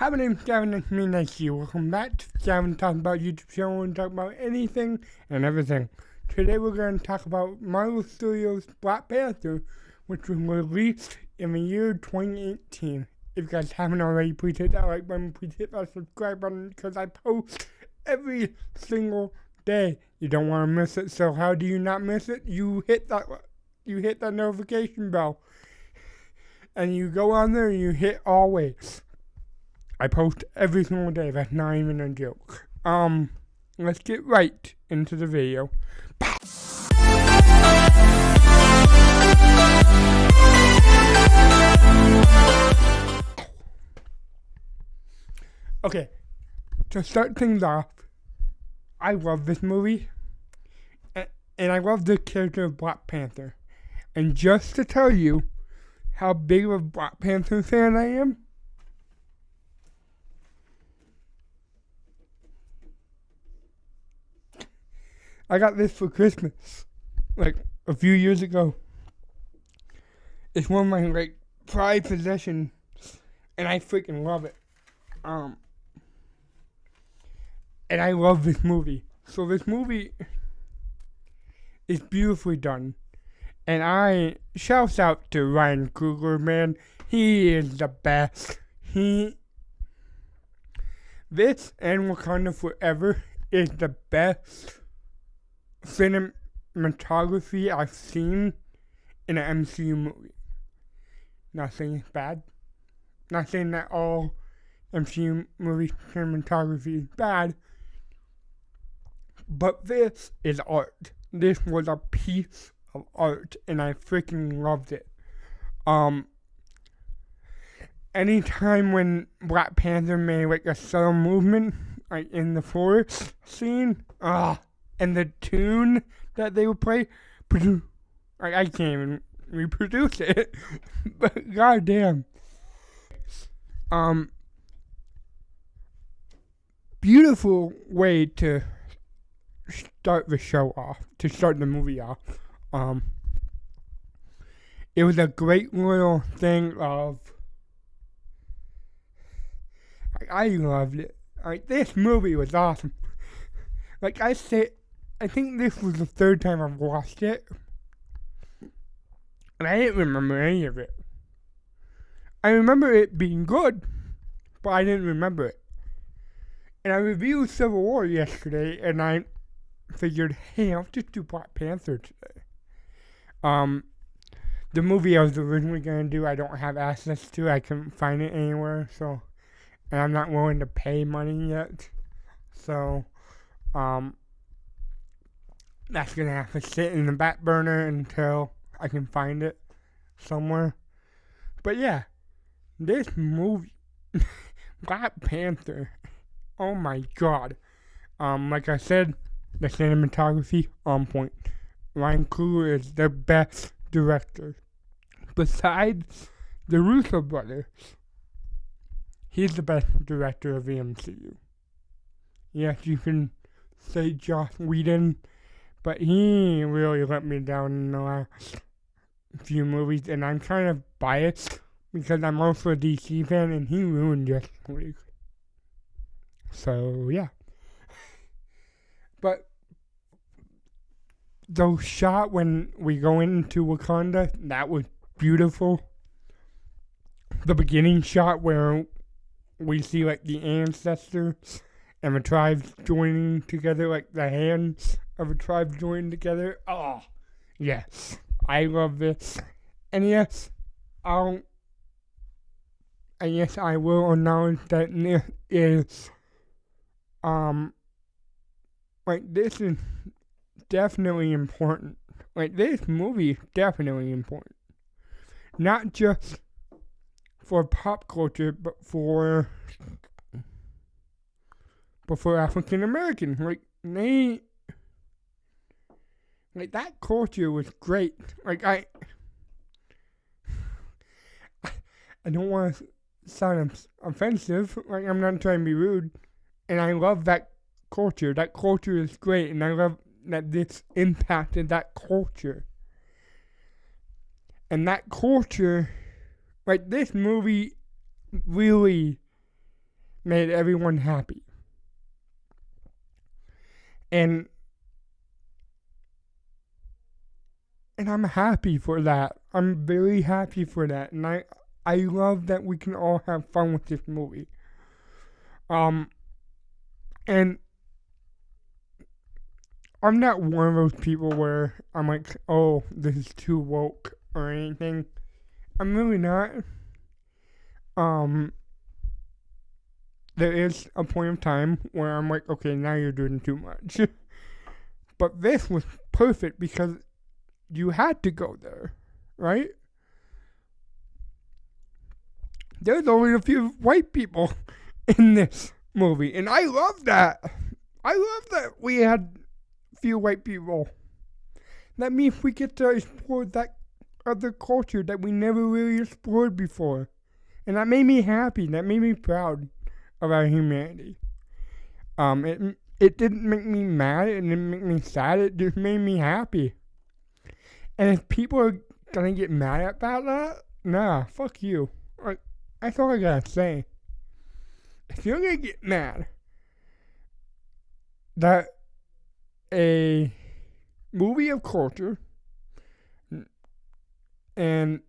Hi, my name's Gavin, it's me next year. Welcome back to Gavin Talks About YouTube channel and talk about anything and everything. Today we're going to talk about Marvel Studios' Black Panther, which was released in the year 2018. If you guys haven't already, please hit that like button, please hit that subscribe button, because I post every single day. You don't want to miss it, so how do you not miss it? You hit that notification bell, and you go on there and you hit always. I post every single day, that's not even a joke. Let's get right into the video. Okay, to start things off, I love this movie, and I love the character of Black Panther. And just to tell you how big of a Black Panther fan I am, I got this for Christmas, like, a few years ago. It's one of my, prized possessions, and I freaking love it. And I love this movie. So this movie is beautifully done. And I shout out to Ryan Coogler, man. He is the best. This and Wakanda Forever is the best cinematography I've seen in an MCU movie. Not saying it's bad. Not saying that all MCU movie cinematography is bad. But this is art. This was a piece of art, and I freaking loved it. Anytime when Black Panther made a subtle movement, in the forest scene, and the tune that they would play, I can't even reproduce it, but goddamn. Beautiful way to start the show off, to start the movie off. It was a great little thing of, I loved it. This movie was awesome. I think this was the third time I've watched it, and I didn't remember any of it. I remember it being good, but I didn't remember it. And I reviewed Civil War yesterday, and I figured, hey, I'll just do Black Panther today. The movie I was originally going to do, I don't have access to. I couldn't find it anywhere, and I'm not willing to pay money yet. So, that's going to have to sit in the back burner until I can find it somewhere. But yeah, this movie, Black Panther, oh my god. Like I said, the cinematography, on point. Ryan Coogler is the best director. Besides the Russo brothers, he's the best director of the MCU. Yes, you can say Joss Whedon, but he really let me down in the last few movies, and I'm kind of biased because I'm also a DC fan, and he ruined Justice League. So, yeah. But the shot when we go into Wakanda, that was beautiful. The beginning shot where we see, the ancestors and the tribes joining together, the hands of a tribe joining together. Oh, yes. I love this. And yes, I will announce that this is, this is definitely important. This movie is definitely important. Not just for pop culture, but for African Americans. That culture was great. I don't want to sound offensive. I'm not trying to be rude. And I love that culture. That culture is great, and I love that this impacted that culture. And that culture, this movie really made everyone happy. And I'm happy for that. I'm very happy for that. And I love that we can all have fun with this movie. And I'm not one of those people where I'm like, oh, this is too woke or anything. I'm really not. There is a point of time where I'm like, okay, now you're doing too much. But this was perfect because you had to go there, right? There's only a few white people in this movie, and I love that. I love that we had a few white people. That means we get to explore that other culture that we never really explored before. And that made me happy. That made me proud of our humanity. It didn't make me mad. It didn't make me sad. It just made me happy. And if people are gonna get mad about that, nah, fuck you. Like, that's all I gotta say. If you're gonna get mad that a movie of culture and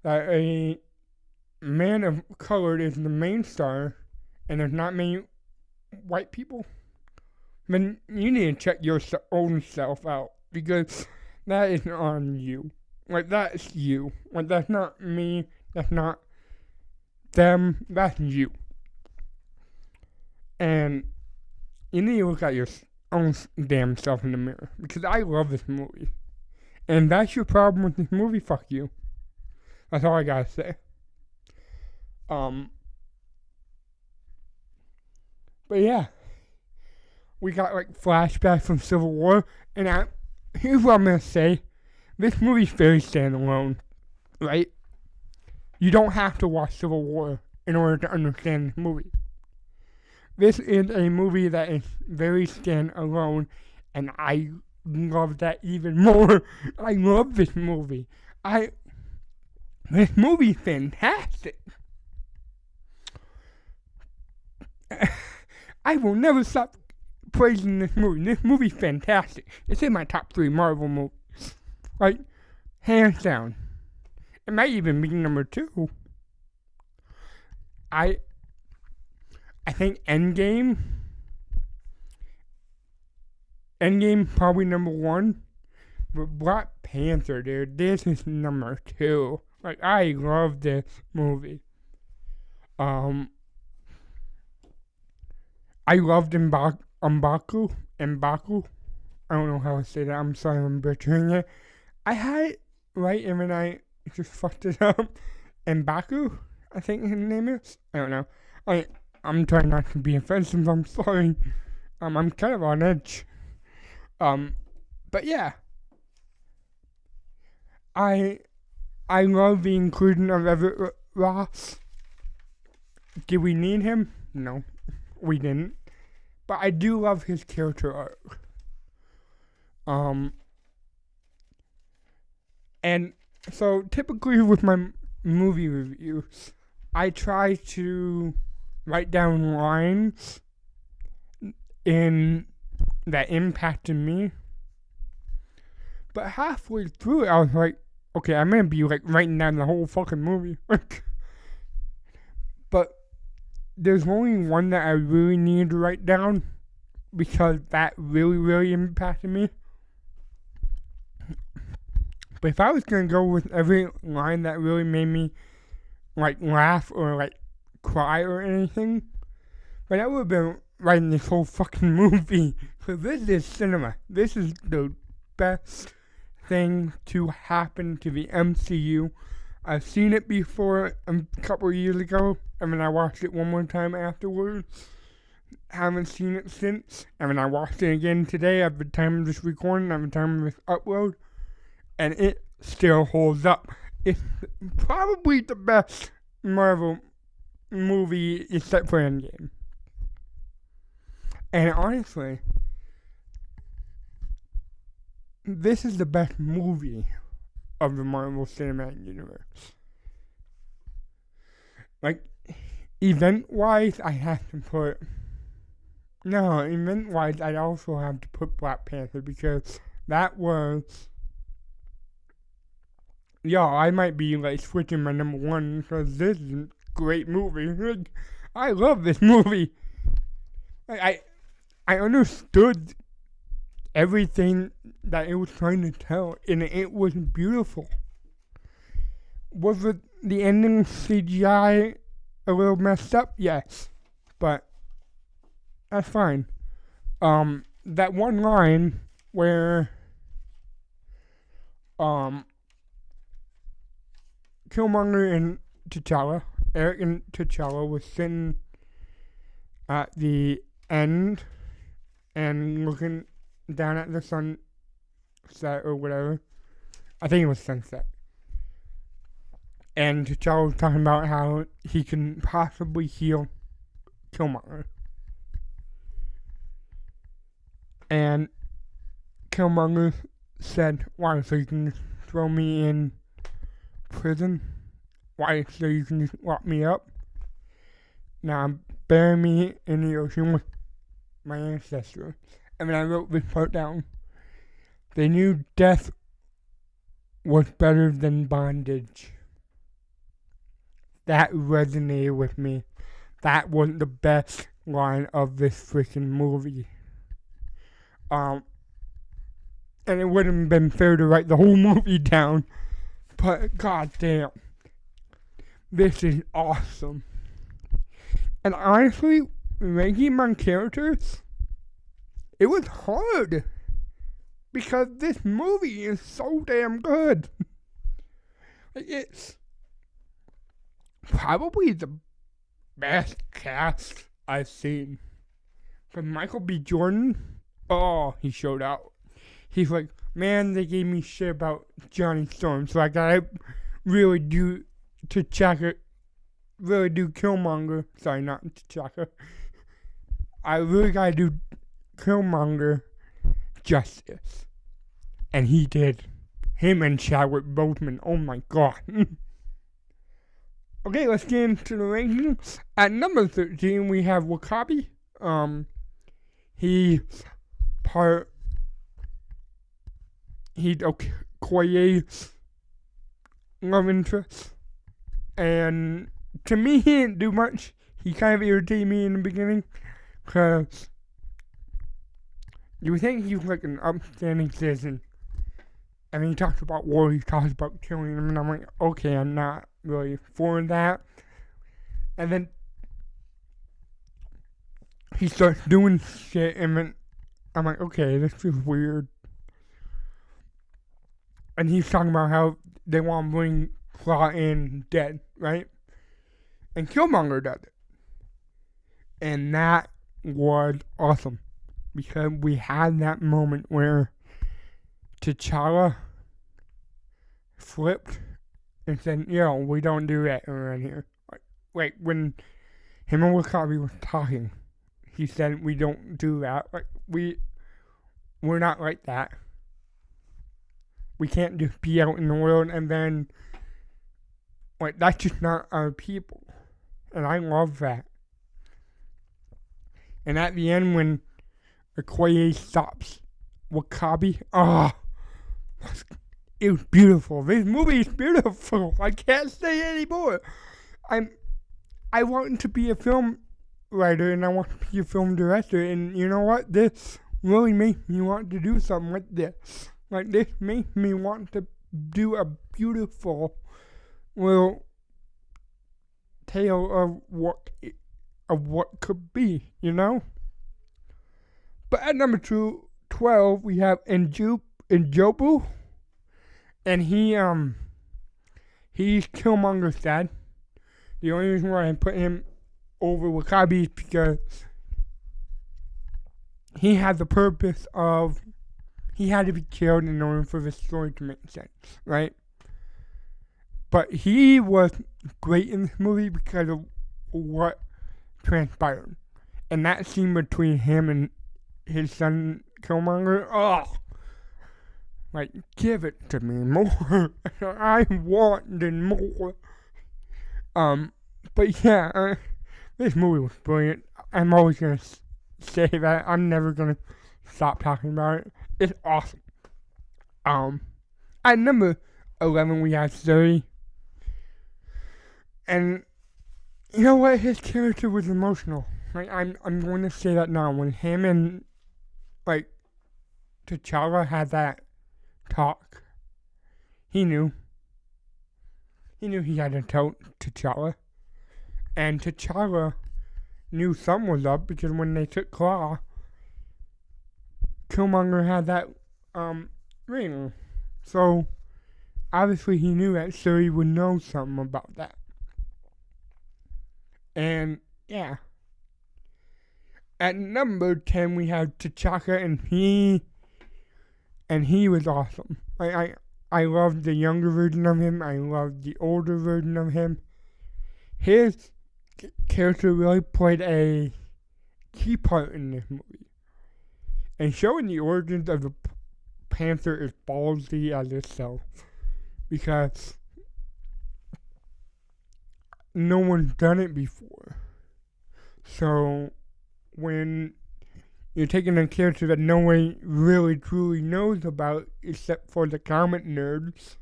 that a man of color is the main star and there's not many white people, then you need to check your own self out, because that is on you. Like, that's you. Like, that's not me. That's not them. That's you. And you need to look at your own damn self in the mirror, because I love this movie. And that's your problem with this movie, fuck you. That's all I gotta say. But yeah, we got like flashbacks from Civil War, and here's what I'm gonna say: this movie's very standalone, right? You don't have to watch Civil War in order to understand this movie. This is a movie that is very standalone, and I love that even more. I love this movie. This movie's fantastic. I will never stop praising this movie. This movie's fantastic. It's in my top 3 Marvel movies. Like, hands down. It might even be number 2. I think Endgame probably number 1. But Black Panther, dude, this is number 2. Like, I love this movie. I loved M'Baku. I don't know how to say that. I'm sorry I'm butchering it. I had it right, and then I just fucked it up. M'Baku, I think his name is. I don't know. I'm trying not to be offensive. I'm sorry. I'm kind of on edge. But yeah. I love the inclusion of Everett Ross. Did we need him? No, we didn't. But I do love his character arc. And so typically with my movie reviews, I try to write down lines that impacted me. But halfway through it, I was like, okay, I'm gonna be like writing down the whole fucking movie. But there's only one that I really needed to write down, because that really, really impacted me. But if I was gonna go with every line that really made me like laugh or like cry or anything, but that would have been writing this whole fucking movie. So this is cinema. This is the best thing to happen to the MCU. I've seen it before a couple of years ago, and then I watched it one more time afterwards. Haven't seen it since, and then I watched it again today at the time of this recording, at the time of this upload, and it still holds up. It's probably the best Marvel movie except for Endgame. And honestly, this is the best movie of the Marvel Cinematic Universe. Like, event-wise, I have to put... No, event-wise, I also have to put Black Panther because that was... Yeah, I might be, like, switching my number one because this is a great movie. I love this movie. Like, I understood everything that it was trying to tell, and it was beautiful. Was it the ending CGI a little messed up? Yes, but that's fine. That one line where Killmonger and T'Challa, Eric and T'Challa was sitting at the end and looking down at the sunset or whatever. I think it was sunset. And T'Challa was talking about how he can possibly heal Killmonger. And Killmonger said, "Why, so you can just throw me in prison? Why, so you can just lock me up? Now bury me in the ocean with my ancestors." And then I wrote this part down. They knew death was better than bondage. That resonated with me. That was the best line of this freaking movie. And it wouldn't have been fair to write the whole movie down. But goddamn, this is awesome. And honestly, ranking my characters, it was hard. Because this movie is so damn good. It's probably the best cast I've seen. Because Michael B. Jordan, oh, he showed out. He's like, man, they gave me shit about Johnny Storm, so I gotta really do Killmonger. Sorry, not T'Chaka. I really gotta do Killmonger justice. And he did. Him and Chadwick Boseman, oh my god. Okay, let's get into the rankings. At number 13, we have Wakabi. He's Okoye's love interest. And to me, he didn't do much. He kind of irritated me in the beginning. Because you would think he was like an upstanding citizen. And he talks about war, he talks about killing them. And I'm like, okay, I'm not really for that. And then he starts doing shit, and then I'm like, okay, this feels weird. And he's talking about how they want to bring Claw in dead, right? And Killmonger does it. And that was awesome. Because we had that moment where T'Challa flipped and said, yo, we don't do that around here. Like when him and Wakabi was talking, he said we don't do that. Like we're not like that. We can't just be out in the world and then like that's just not our people. And I love that. And at the end when Okoye stops Wakabi, it was beautiful. This movie is beautiful. I can't say any more. I want to be a film writer and I want to be a film director, and you know what? This really makes me want to do something like this. Like this makes me want to do a beautiful little tale of what could be, you know? But at number 12 we have Njobu. And he's Killmonger's dad. The only reason why I put him over Wakabi is because he had the purpose of, he had to be killed in order for the story to make sense, right? But he was great in this movie because of what transpired. And that scene between him and his son Killmonger, like, give it to me more. I wanted more. But yeah, This movie was brilliant. I'm always gonna say that. I'm never gonna stop talking about it. It's awesome. At number 11 we have Surrey, and you know what? His character was emotional. Like I'm going to say that now. When him and like T'Challa had that talk, he knew. He knew he had to tell T'Challa, and T'Challa knew something was up because when they took Claw, Killmonger had that ring. So obviously he knew that Surrey would know something about that. And yeah. At number 10 we have T'Chaka, and he was awesome. I loved the younger version of him. I loved the older version of him. His character really played a key part in this movie. And showing the origins of the Panther is ballsy as itself. Because no one's done it before. So when you're taking a character that no one really truly knows about except for the comic nerds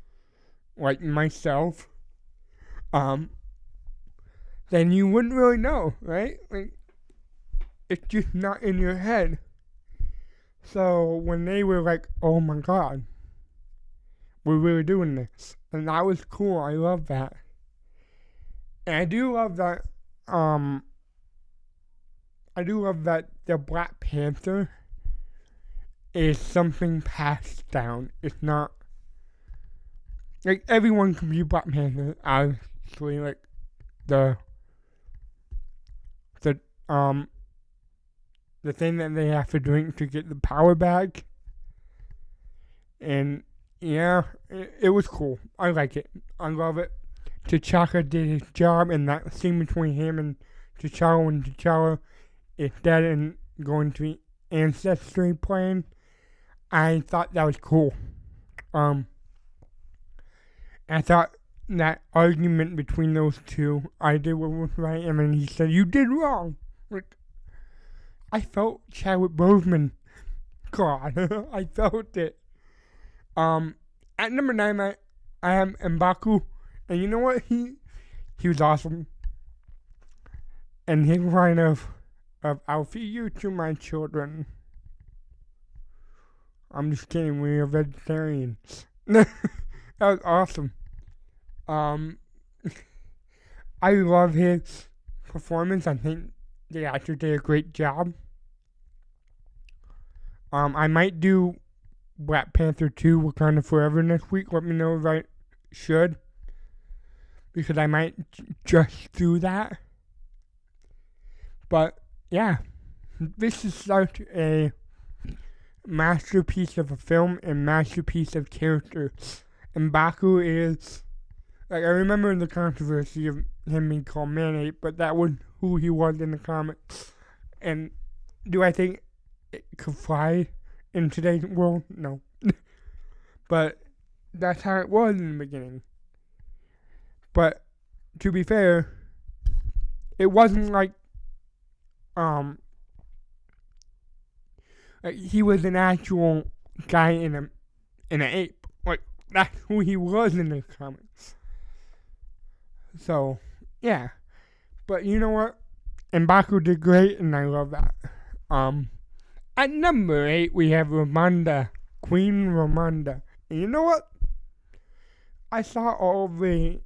like myself, then you wouldn't really know, right? Like, it's just not in your head. So when they were like, oh my god, we're really doing this, and that was cool. I love that. And I do love that the Black Panther is something passed down. It's not like everyone can be Black Panther, obviously. Like the thing that they have to drink to get the power back. And yeah, it was cool. I like it. I love it. T'Chaka did his job, and that scene between him and T'Challa when T'Challa is dead and going to the ancestry plane. I thought that was cool. I thought that argument between those two, I did what was right, and then he said, you did wrong. Like, I felt Chadwick Boseman. God, I felt it. At number 9, I have M'Baku, and you know what? He was awesome. And his line of I'll feed you to my children. I'm just kidding, we're vegetarians. That was awesome. I love his performance. I think the actor did a great job. I might do Black Panther 2 Wakanda Forever next week. Let me know if I should, because I might just do that. But yeah, this is such a masterpiece of a film and masterpiece of character. And M'Baku is, like, I remember the controversy of him being called Man-Ape, but that was who he was in the comics. And do I think it could fly in today's world? No. But that's how it was in the beginning. But to be fair, it wasn't like he was an actual guy in an ape. Like, that's who he was in the comics. So yeah, but you know what? M'Baku did great, and I love that. At number 8 we have Ramonda, Queen Ramonda, and you know what? I saw all the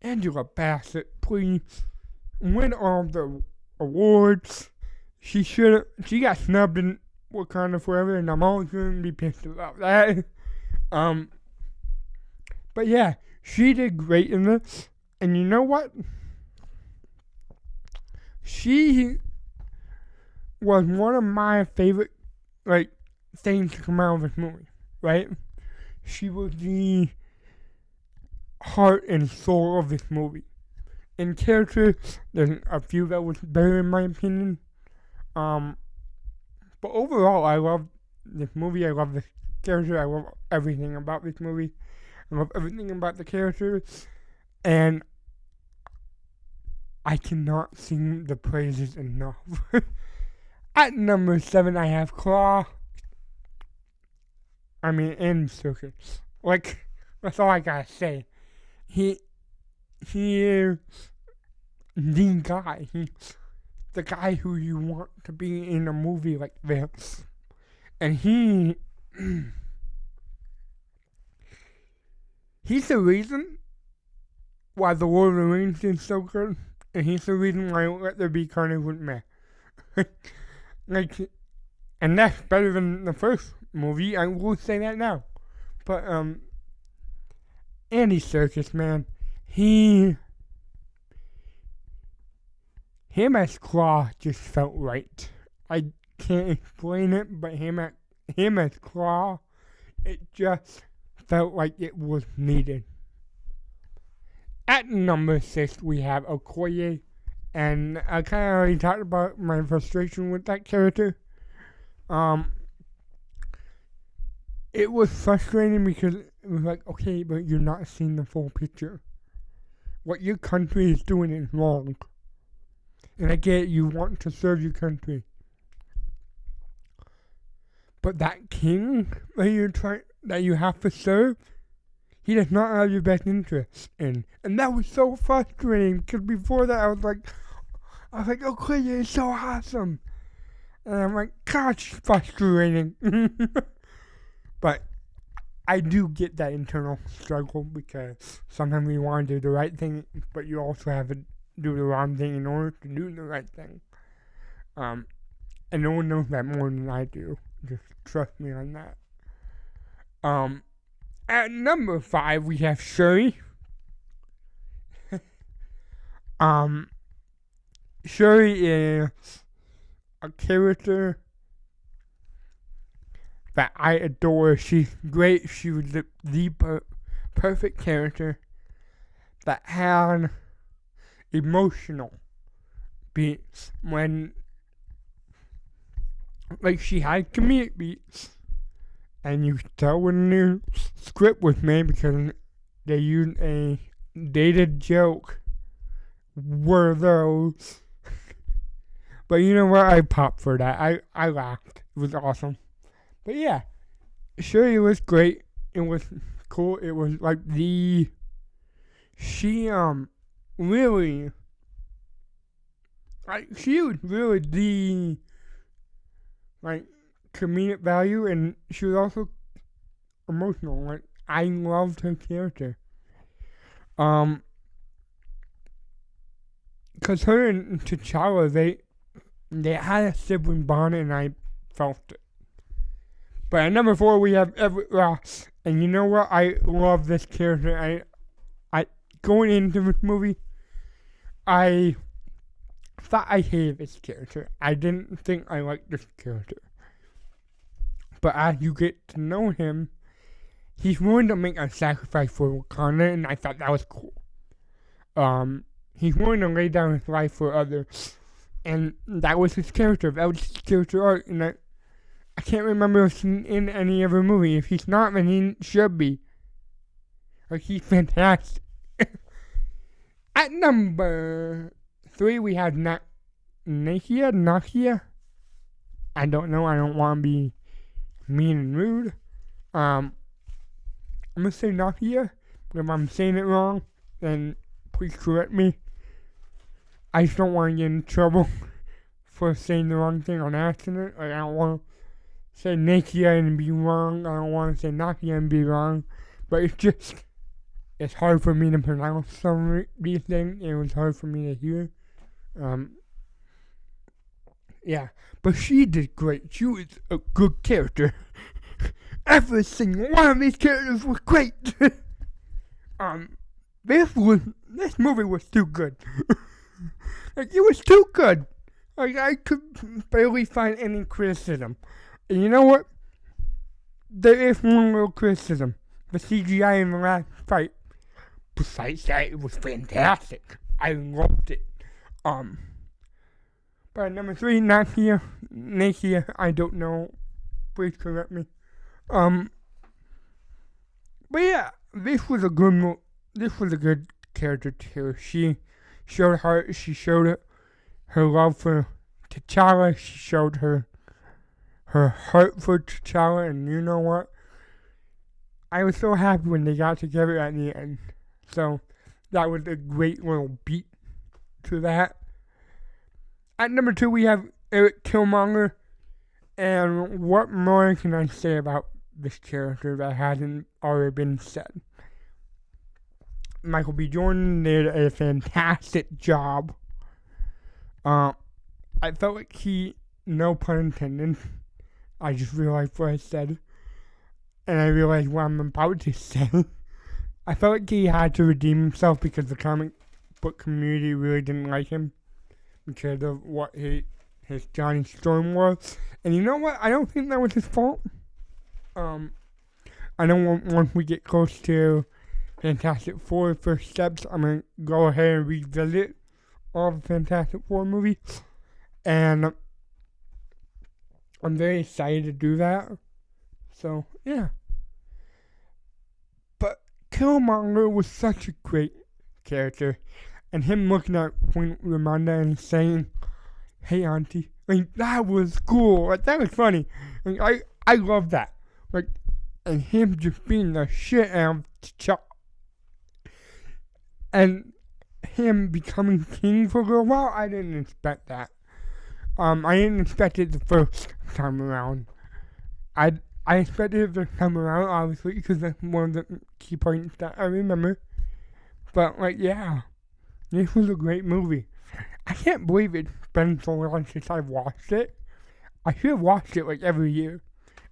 Angela Bassett, please win all the awards. She got snubbed in Wakanda Forever, and I'm always going to be pissed about that. But yeah, she did great in this, and you know what? She was one of my favorite, like, things to come out of this movie, right? She was the heart and soul of this movie. In character, there's a few that was better in my opinion. But overall, I love this movie. I love this character. I love everything about this movie. I love everything about the characters. And I cannot sing the praises enough. At number 7, I have Claw. And Circus. Like, that's all I gotta say. He is the guy. He's the guy who you want to be in a movie like this. And he's the reason why the Lord of the Rings is so good. And he's the reason why Let There Be Carnage with me. And that's better than the first movie. I will say that now. But Andy Serkis, man, him as Claw just felt right. I can't explain it, but him as Claw, it just felt like it was needed. At number 6, we have Okoye, and I kind of already talked about my frustration with that character. It was frustrating because it was like, okay, but you're not seeing the full picture. What your country is doing is wrong. And I get it, you want to serve your country. But that king that you have to serve, he does not have your best interest in. And that was so frustrating, because before that I was like, okay, it's so awesome. And I'm like, gosh, frustrating. But I do get that internal struggle, because sometimes you want to do the right thing, but you also have to do the wrong thing in order to do the right thing. And no one knows that more than I do. Just trust me on that. At number 5, we have Shuri. Shuri is a character that I adore. She's great. She was the perfect character that had emotional beats when, like, she had comedic beats, and you could tell when the new script was made because they used a dated joke. Were those? But you know what? I popped for that. I laughed. It was awesome. But yeah, Shuri was great. It was cool. It was like she was really the comedic value, and she was also emotional. Like, I loved her character. Cause her and T'Challa, they had a sibling bond, and I felt it. But at number 4, we have Everett Ross. And you know what? I love this character. I going into this movie, I thought I hated this character. I didn't think I liked this character. But as you get to know him, he's willing to make a sacrifice for Wakanda, and I thought that was cool. He's willing to lay down his life for others. And that was his character. That was his character arc, and I can't remember if he's in any other movie. If he's not, then he should be. Like, he's fantastic. At number 3, we have Nakia. I don't know. I don't want to be mean and rude. I'm going to say Nakia. But if I'm saying it wrong, then please correct me. I just don't want to get in trouble for saying the wrong thing on accident. Like, I don't want to say Nakia and be wrong. I don't want to say Nakia and be wrong. But it's hard for me to pronounce some of these things. It was hard for me to hear. Yeah. But she did great. She was a good character. Every single one of these characters was great. This movie was too good. Like, it was too good. Like, I could barely find any criticism. And you know what? There is one little criticism. The CGI in the last fight. Besides that, it was fantastic. I loved it. But number 3, Nakia, I don't know. Please correct me. But yeah, this was a good character too. She showed heart. She showed her love for T'Challa. She showed her heart for T'Challa. And you know what? I was so happy when they got together at the end. So that was a great little beat to that. At number 2, we have Eric Killmonger. And what more can I say about this character that hasn't already been said? Michael B. Jordan did a fantastic job. I felt like he, no pun intended, I just realized what I said. And I realized what I'm about to say. I felt like he had to redeem himself because the comic book community really didn't like him because of what his Johnny Storm was. And you know what? I don't think that was his fault. I know once we get close to Fantastic Four first steps, I'm going to go ahead and revisit all the Fantastic Four movies. And I'm very excited to do that. So, yeah. But Killmonger was such a great character. And him looking at Queen Ramonda and saying, "Hey, auntie." Like, that was cool. Like, that was funny. Like, I love that. Like, and him just being the shit out of T'Challa. And him becoming king for a little while, I didn't expect that. I didn't expect it the first time around. I expected it the time around, obviously, because that's one of the key points that I remember. But, like, yeah, this was a great movie. I can't believe it's been so long since I've watched it. I should have watched it, like, every year.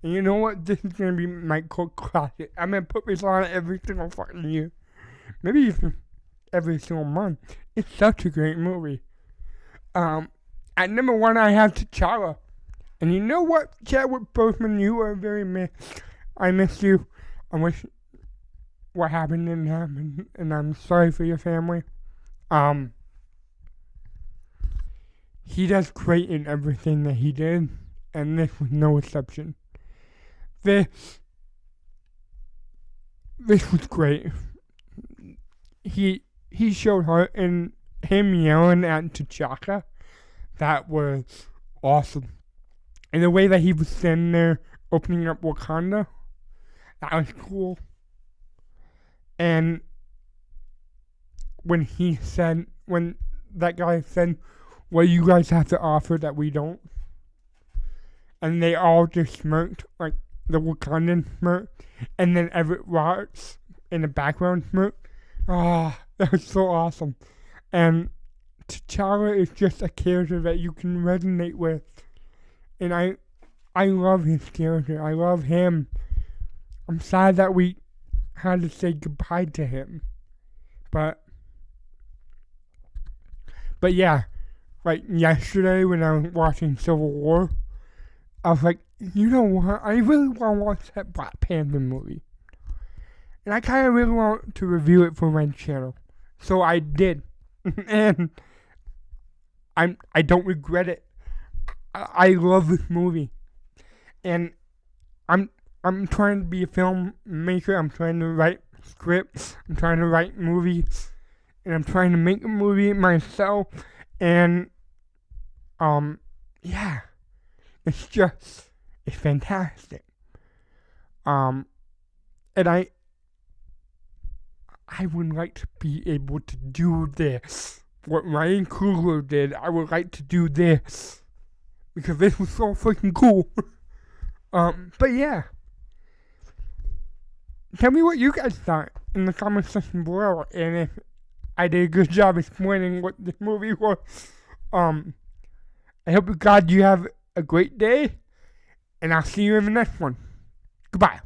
And you know what? This is going to be my cult classic. I'm going to put this on every single fucking year. Maybe even every single month. It's such a great movie. At number 1, I have T'Challa. And you know what, Chadwick Boseman, you are very missed. I miss you. I wish what happened didn't happen. And I'm sorry for your family. He does great in everything that he did. And this was no exception. This was great. He showed heart, and him yelling at T'Chaka, that was awesome. And the way that he was standing there opening up Wakanda, that was cool. And when that guy said, "What do you guys have to offer that we don't?" And they all just smirked, like the Wakandan smirked, and then Everett Roberts in the background smirked. That was so awesome. And T'Challa is just a character that you can resonate with. And I love his character. I love him. I'm sad that we had to say goodbye to him. But yeah, like yesterday when I was watching Civil War, I was like, you know what? I really want to watch that Black Panther movie. And I kind of really want to review it for my channel. So I did. And I don't regret it. I love this movie. And I'm trying to be a filmmaker. I'm trying to write scripts. I'm trying to write movies. And I'm trying to make a movie myself. And yeah. It's fantastic. And I would like to be able to do this. What Ryan Coogler did, I would like to do this. Because this was so freaking cool. But yeah. Tell me what you guys thought in the comment section below. And if I did a good job explaining what this movie was. I hope God you have a great day. And I'll see you in the next one. Goodbye.